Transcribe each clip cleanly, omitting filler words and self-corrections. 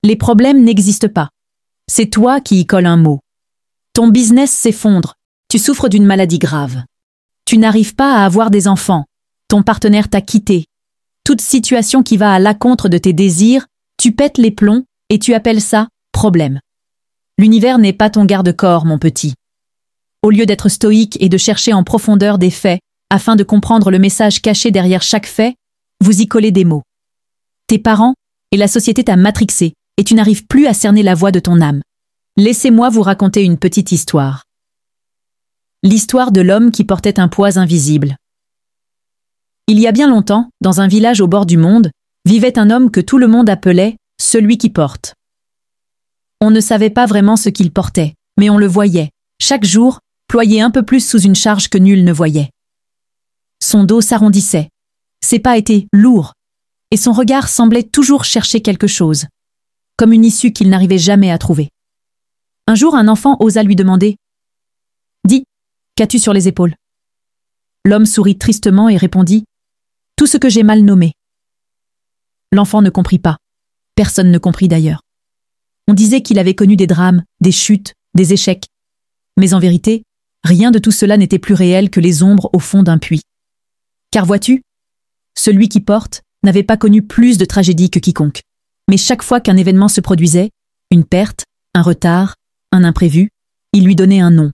Les problèmes n'existent pas. C'est toi qui y colle un mot. Ton business s'effondre. Tu souffres d'une maladie grave. Tu n'arrives pas à avoir des enfants. Ton partenaire t'a quitté. Toute situation qui va à l'encontre de tes désirs, tu pètes les plombs et tu appelles ça problème. L'univers n'est pas ton garde-corps, mon petit. Au lieu d'être stoïque et de chercher en profondeur des faits, afin de comprendre le message caché derrière chaque fait, vous y collez des mots. Tes parents et la société t'a matrixé, et tu n'arrives plus à cerner la voix de ton âme. Laissez-moi vous raconter une petite histoire. L'histoire de l'homme qui portait un poids invisible. Il y a bien longtemps, dans un village au bord du monde, vivait un homme que tout le monde appelait « celui qui porte ». On ne savait pas vraiment ce qu'il portait, mais on le voyait, chaque jour, ployé un peu plus sous une charge que nul ne voyait. Son dos s'arrondissait, ses pas étaient lourds, et son regard semblait toujours chercher quelque chose, comme une issue qu'il n'arrivait jamais à trouver. Un jour, un enfant osa lui demander « Dis, qu'as-tu sur les épaules ?» L'homme sourit tristement et répondit « Tout ce que j'ai mal nommé. » L'enfant ne comprit pas. Personne ne comprit d'ailleurs. On disait qu'il avait connu des drames, des chutes, des échecs. Mais en vérité, rien de tout cela n'était plus réel que les ombres au fond d'un puits. Car vois-tu, celui qui porte n'avait pas connu plus de tragédies que quiconque. Mais chaque fois qu'un événement se produisait, une perte, un retard, un imprévu, il lui donnait un nom.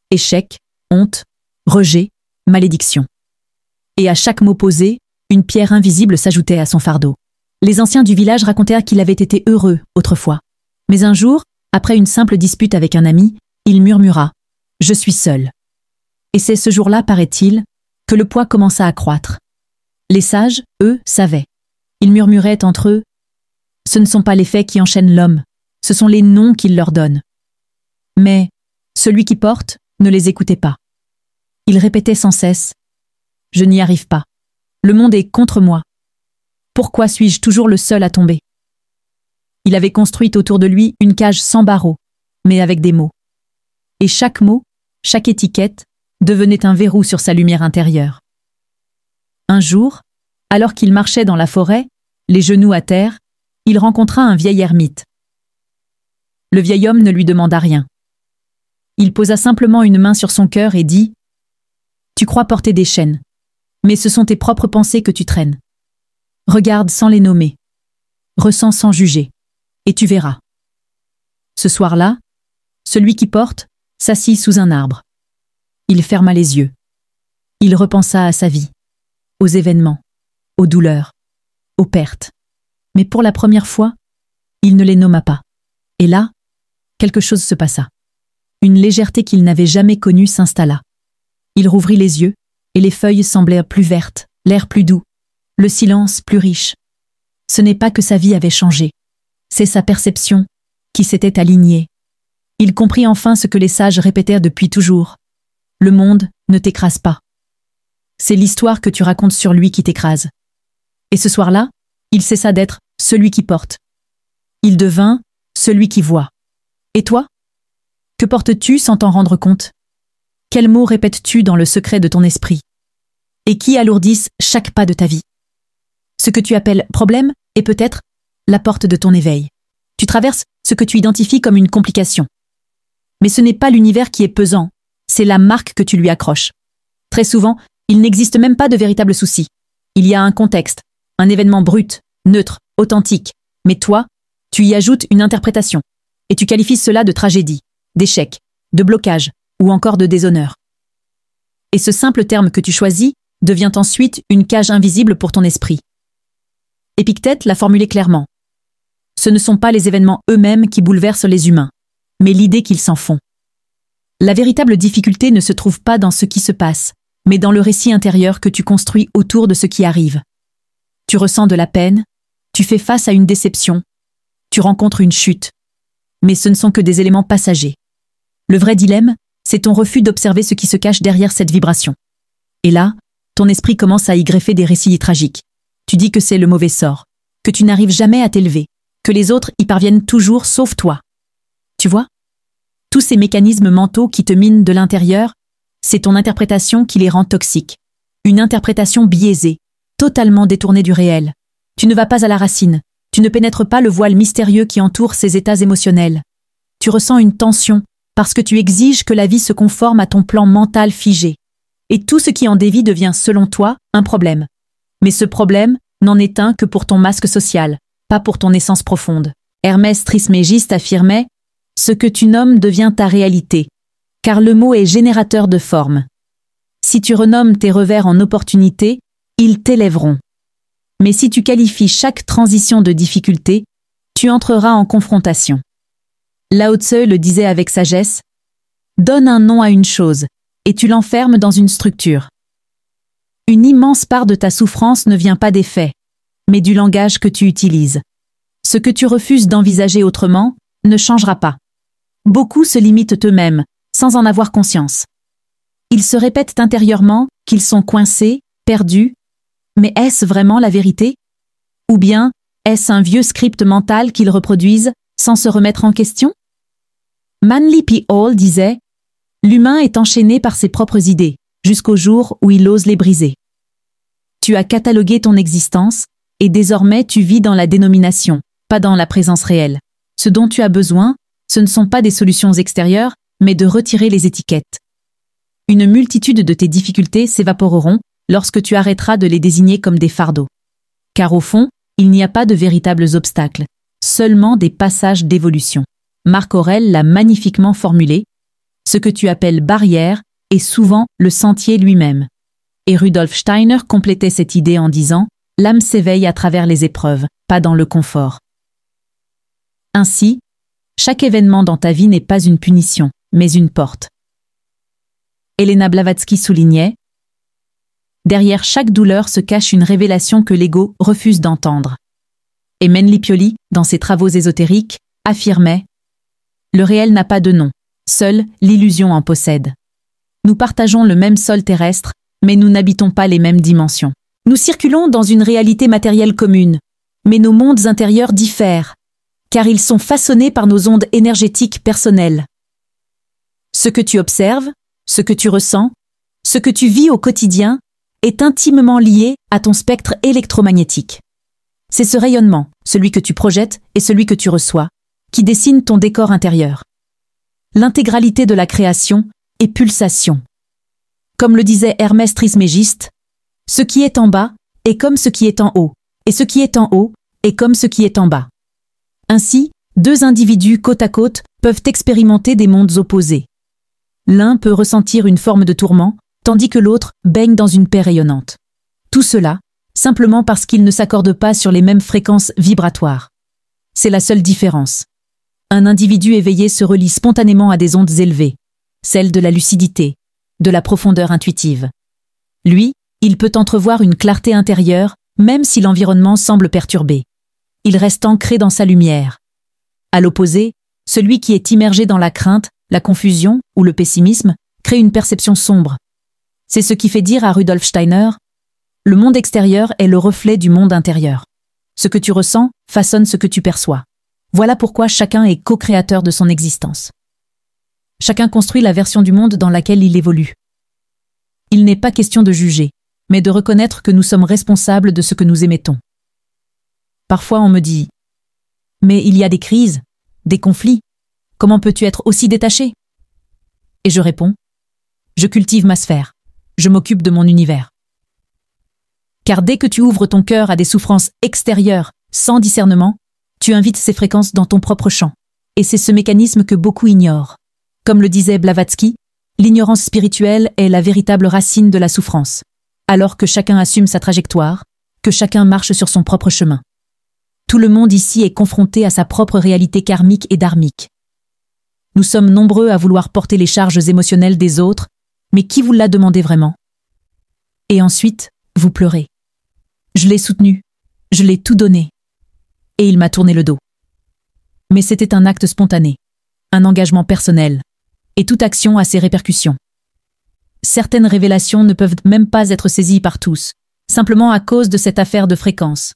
Échec, honte, rejet, malédiction. Et à chaque mot posé, une pierre invisible s'ajoutait à son fardeau. Les anciens du village racontèrent qu'il avait été heureux autrefois. Mais un jour, après une simple dispute avec un ami, il murmura « Je suis seul ». Et c'est ce jour-là, paraît-il, que le poids commença à croître. Les sages, eux, savaient. Ils murmuraient entre eux « Ce ne sont pas les faits qui enchaînent l'homme, ce sont les noms qu'il leur donne ». Mais celui qui porte ne les écoutait pas. Il répétait sans cesse « Je n'y arrive pas. Le monde est contre moi. Pourquoi suis-je toujours le seul à tomber ?» Il avait construit autour de lui une cage sans barreaux, mais avec des mots. Et chaque mot, chaque étiquette, devenait un verrou sur sa lumière intérieure. Un jour, alors qu'il marchait dans la forêt, les genoux à terre, il rencontra un vieil ermite. Le vieil homme ne lui demanda rien. Il posa simplement une main sur son cœur et dit « Tu crois porter des chaînes, mais ce sont tes propres pensées que tu traînes. Regarde sans les nommer, ressens sans juger, et tu verras. » Ce soir-là, celui qui porte s'assit sous un arbre. Il ferma les yeux. Il repensa à sa vie, aux événements, aux douleurs, aux pertes. Mais pour la première fois, il ne les nomma pas. Et là, quelque chose se passa. Une légèreté qu'il n'avait jamais connue s'installa. Il rouvrit les yeux, et les feuilles semblèrent plus vertes, l'air plus doux, le silence plus riche. Ce n'est pas que sa vie avait changé, c'est sa perception qui s'était alignée. Il comprit enfin ce que les sages répétèrent depuis toujours. Le monde ne t'écrase pas. C'est l'histoire que tu racontes sur lui qui t'écrase. Et ce soir-là, il cessa d'être celui qui porte. Il devint celui qui voit. Et toi? Que portes-tu sans t'en rendre compte? Quels mots répètes-tu dans le secret de ton esprit? Et qui alourdissent chaque pas de ta vie? Ce que tu appelles problème est peut-être la porte de ton éveil. Tu traverses ce que tu identifies comme une complication. Mais ce n'est pas l'univers qui est pesant, c'est la marque que tu lui accroches. Très souvent, il n'existe même pas de véritable souci. Il y a un contexte, un événement brut, neutre, authentique. Mais toi, tu y ajoutes une interprétation. Et tu qualifies cela de tragédie, d'échec, de blocage ou encore de déshonneur. Et ce simple terme que tu choisis devient ensuite une cage invisible pour ton esprit. Épictète l'a formulé clairement. Ce ne sont pas les événements eux-mêmes qui bouleversent les humains, mais l'idée qu'ils s'en font. La véritable difficulté ne se trouve pas dans ce qui se passe, mais dans le récit intérieur que tu construis autour de ce qui arrive. Tu ressens de la peine, tu fais face à une déception, tu rencontres une chute. Mais ce ne sont que des éléments passagers. Le vrai dilemme, c'est ton refus d'observer ce qui se cache derrière cette vibration. Et là, ton esprit commence à y greffer des récits tragiques. Tu dis que c'est le mauvais sort, que tu n'arrives jamais à t'élever, que les autres y parviennent toujours sauf toi. Tu vois? Tous ces mécanismes mentaux qui te minent de l'intérieur, c'est ton interprétation qui les rend toxiques. Une interprétation biaisée, totalement détournée du réel. Tu ne vas pas à la racine, Tu ne pénètres pas le voile mystérieux qui entoure ces états émotionnels. Tu ressens une tension parce que tu exiges que la vie se conforme à ton plan mental figé. Et tout ce qui en dévie devient, selon toi, un problème. Mais ce problème n'en est un que pour ton masque social, pas pour ton essence profonde. Hermès Trismégiste affirmait « Ce que tu nommes devient ta réalité, car le mot est générateur de forme. Si tu renommes tes revers en opportunités, ils t'élèveront. Mais si tu qualifies chaque transition de difficulté, tu entreras en confrontation. » Lao Tse le disait avec sagesse « Donne un nom à une chose, et tu l'enfermes dans une structure. Une immense part de ta souffrance ne vient pas des faits, mais du langage que tu utilises. Ce que tu refuses d'envisager autrement ne changera pas. Beaucoup se limitent eux-mêmes, sans en avoir conscience. Ils se répètent intérieurement qu'ils sont coincés, perdus, mais est-ce vraiment la vérité? Ou bien, est-ce un vieux script mental qu'ils reproduisent sans se remettre en question? Manly P. Hall disait « L'humain est enchaîné par ses propres idées, jusqu'au jour où il ose les briser. Tu as catalogué ton existence, et désormais tu vis dans la dénomination, pas dans la présence réelle. Ce dont tu as besoin, ce ne sont pas des solutions extérieures, mais de retirer les étiquettes. Une multitude de tes difficultés s'évaporeront lorsque tu arrêteras de les désigner comme des fardeaux. Car au fond, il n'y a pas de véritables obstacles, seulement des passages d'évolution. Marc Aurèle l'a magnifiquement formulé. Ce que tu appelles barrière est souvent le sentier lui-même. Et Rudolf Steiner complétait cette idée en disant « L'âme s'éveille à travers les épreuves, pas dans le confort. » Ainsi, chaque événement dans ta vie n'est pas une punition, mais une porte. Elena Blavatsky soulignait « Derrière chaque douleur se cache une révélation que l'ego refuse d'entendre. » Et Manly Pioli, dans ses travaux ésotériques, affirmait « Le réel n'a pas de nom, seule l'illusion en possède. Nous partageons le même sol terrestre, mais nous n'habitons pas les mêmes dimensions. Nous circulons dans une réalité matérielle commune, mais nos mondes intérieurs diffèrent, car ils sont façonnés par nos ondes énergétiques personnelles. Ce que tu observes, ce que tu ressens, ce que tu vis au quotidien est intimement lié à ton spectre électromagnétique. C'est ce rayonnement, celui que tu projettes et celui que tu reçois, qui dessine ton décor intérieur. L'intégralité de la création est pulsation. Comme le disait Hermès Trismégiste, ce qui est en bas est comme ce qui est en haut, et ce qui est en haut est comme ce qui est en bas. Ainsi, deux individus côte à côte peuvent expérimenter des mondes opposés. L'un peut ressentir une forme de tourment, tandis que l'autre baigne dans une paix rayonnante. Tout cela, simplement parce qu'ils ne s'accordent pas sur les mêmes fréquences vibratoires. C'est la seule différence. Un individu éveillé se relie spontanément à des ondes élevées, celles de la lucidité, de la profondeur intuitive. Lui, il peut entrevoir une clarté intérieure, même si l'environnement semble perturbé. Il reste ancré dans sa lumière. À l'opposé, celui qui est immergé dans la crainte, la confusion ou le pessimisme crée une perception sombre. C'est ce qui fait dire à Rudolf Steiner « Le monde extérieur est le reflet du monde intérieur. Ce que tu ressens façonne ce que tu perçois. Voilà pourquoi chacun est co-créateur de son existence. Chacun construit la version du monde dans laquelle il évolue. Il n'est pas question de juger, mais de reconnaître que nous sommes responsables de ce que nous émettons. Parfois on me dit « Mais il y a des crises, des conflits, comment peux-tu être aussi détaché ?» Et je réponds « Je cultive ma sphère, je m'occupe de mon univers. » Car dès que tu ouvres ton cœur à des souffrances extérieures, sans discernement, tu invites ces fréquences dans ton propre champ. Et c'est ce mécanisme que beaucoup ignorent. Comme le disait Blavatsky, l'ignorance spirituelle est la véritable racine de la souffrance, alors que chacun assume sa trajectoire, que chacun marche sur son propre chemin. Tout le monde ici est confronté à sa propre réalité karmique et dharmique. Nous sommes nombreux à vouloir porter les charges émotionnelles des autres, mais qui vous l'a demandé vraiment? Et ensuite, vous pleurez. Je l'ai soutenu, je l'ai tout donné. Et il m'a tourné le dos. Mais c'était un acte spontané, un engagement personnel, et toute action a ses répercussions. Certaines révélations ne peuvent même pas être saisies par tous, simplement à cause de cette affaire de fréquence.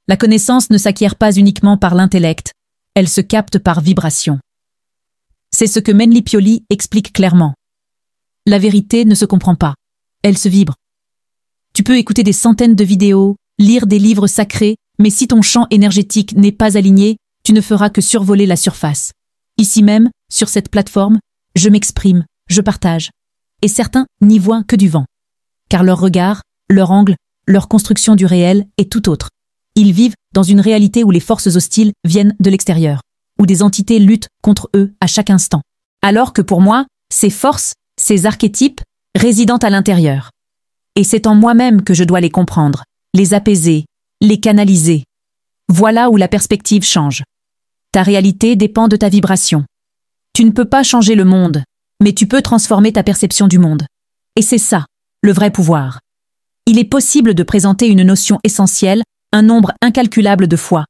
La connaissance ne s'acquiert pas uniquement par l'intellect, elle se capte par vibration. C'est ce que Manly Pioli explique clairement. La vérité ne se comprend pas, elle se vibre. Tu peux écouter des centaines de vidéos, lire des livres sacrés, Mais si ton champ énergétique n'est pas aligné, tu ne feras que survoler la surface. Ici même, sur cette plateforme, je m'exprime, je partage. Et certains n'y voient que du vent. Car leur regard, leur angle, leur construction du réel est tout autre. Ils vivent dans une réalité où les forces hostiles viennent de l'extérieur, où des entités luttent contre eux à chaque instant. Alors que pour moi, ces forces, ces archétypes, résident à l'intérieur. Et c'est en moi-même que je dois les comprendre, les apaiser, les canaliser. Voilà où la perspective change. Ta réalité dépend de ta vibration. Tu ne peux pas changer le monde, mais tu peux transformer ta perception du monde. Et c'est ça, le vrai pouvoir. Il est possible de présenter une notion essentielle, un nombre incalculable de fois.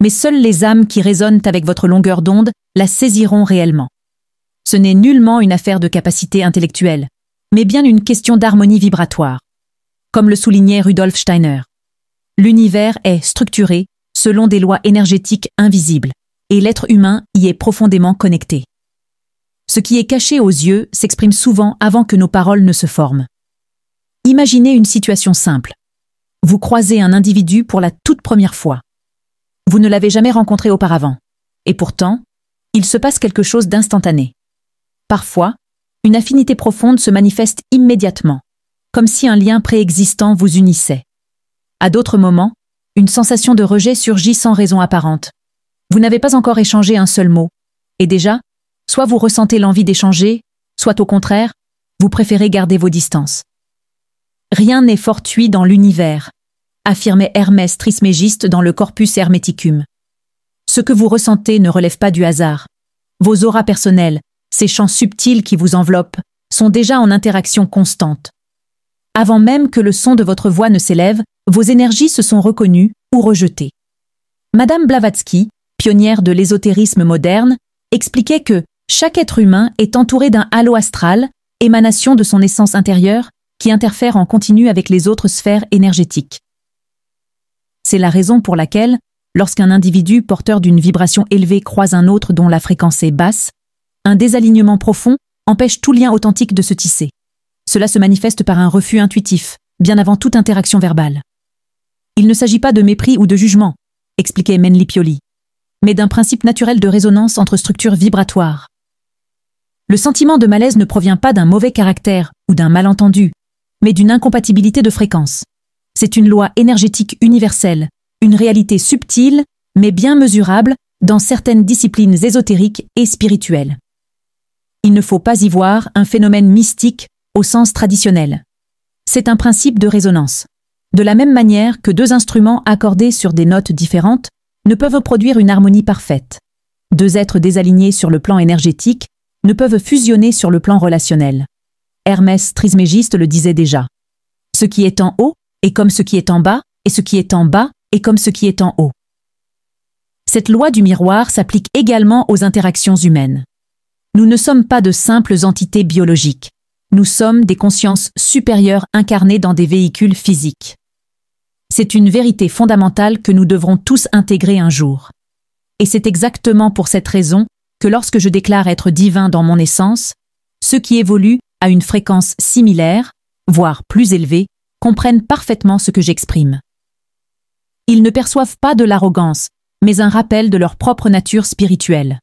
Mais seules les âmes qui résonnent avec votre longueur d'onde la saisiront réellement. Ce n'est nullement une affaire de capacité intellectuelle, mais bien une question d'harmonie vibratoire. Comme le soulignait Rudolf Steiner. L'univers est structuré selon des lois énergétiques invisibles, et l'être humain y est profondément connecté. Ce qui est caché aux yeux s'exprime souvent avant que nos paroles ne se forment. Imaginez une situation simple. Vous croisez un individu pour la toute première fois. Vous ne l'avez jamais rencontré auparavant. Et pourtant, il se passe quelque chose d'instantané. Parfois, une affinité profonde se manifeste immédiatement, comme si un lien préexistant vous unissait. À d'autres moments, une sensation de rejet surgit sans raison apparente. Vous n'avez pas encore échangé un seul mot. Et déjà, soit vous ressentez l'envie d'échanger, soit au contraire, vous préférez garder vos distances. Rien n'est fortuit dans l'univers, affirmait Hermès Trismégiste dans le Corpus Hermeticum. Ce que vous ressentez ne relève pas du hasard. Vos auras personnelles, ces champs subtils qui vous enveloppent, sont déjà en interaction constante. Avant même que le son de votre voix ne s'élève, vos énergies se sont reconnues ou rejetées. Madame Blavatsky, pionnière de l'ésotérisme moderne, expliquait que chaque être humain est entouré d'un halo astral, émanation de son essence intérieure, qui interfère en continu avec les autres sphères énergétiques. C'est la raison pour laquelle, lorsqu'un individu porteur d'une vibration élevée croise un autre dont la fréquence est basse, un désalignement profond empêche tout lien authentique de se tisser. Cela se manifeste par un refus intuitif, bien avant toute interaction verbale. Il ne s'agit pas de mépris ou de jugement, expliquait Menli Pioli, mais d'un principe naturel de résonance entre structures vibratoires. Le sentiment de malaise ne provient pas d'un mauvais caractère ou d'un malentendu, mais d'une incompatibilité de fréquence. C'est une loi énergétique universelle, une réalité subtile, mais bien mesurable dans certaines disciplines ésotériques et spirituelles. Il ne faut pas y voir un phénomène mystique au sens traditionnel. C'est un principe de résonance. De la même manière que deux instruments accordés sur des notes différentes ne peuvent produire une harmonie parfaite. Deux êtres désalignés sur le plan énergétique ne peuvent fusionner sur le plan relationnel. Hermès Trismégiste le disait déjà. Ce qui est en haut est comme ce qui est en bas, et ce qui est en bas est comme ce qui est en haut. Cette loi du miroir s'applique également aux interactions humaines. Nous ne sommes pas de simples entités biologiques. Nous sommes des consciences supérieures incarnées dans des véhicules physiques. C'est une vérité fondamentale que nous devrons tous intégrer un jour. Et c'est exactement pour cette raison que lorsque je déclare être divin dans mon essence, ceux qui évoluent à une fréquence similaire, voire plus élevée, comprennent parfaitement ce que j'exprime. Ils ne perçoivent pas de l'arrogance, mais un rappel de leur propre nature spirituelle.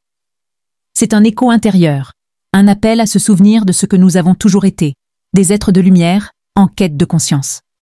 C'est un écho intérieur, un appel à se souvenir de ce que nous avons toujours été, des êtres de lumière, en quête de conscience.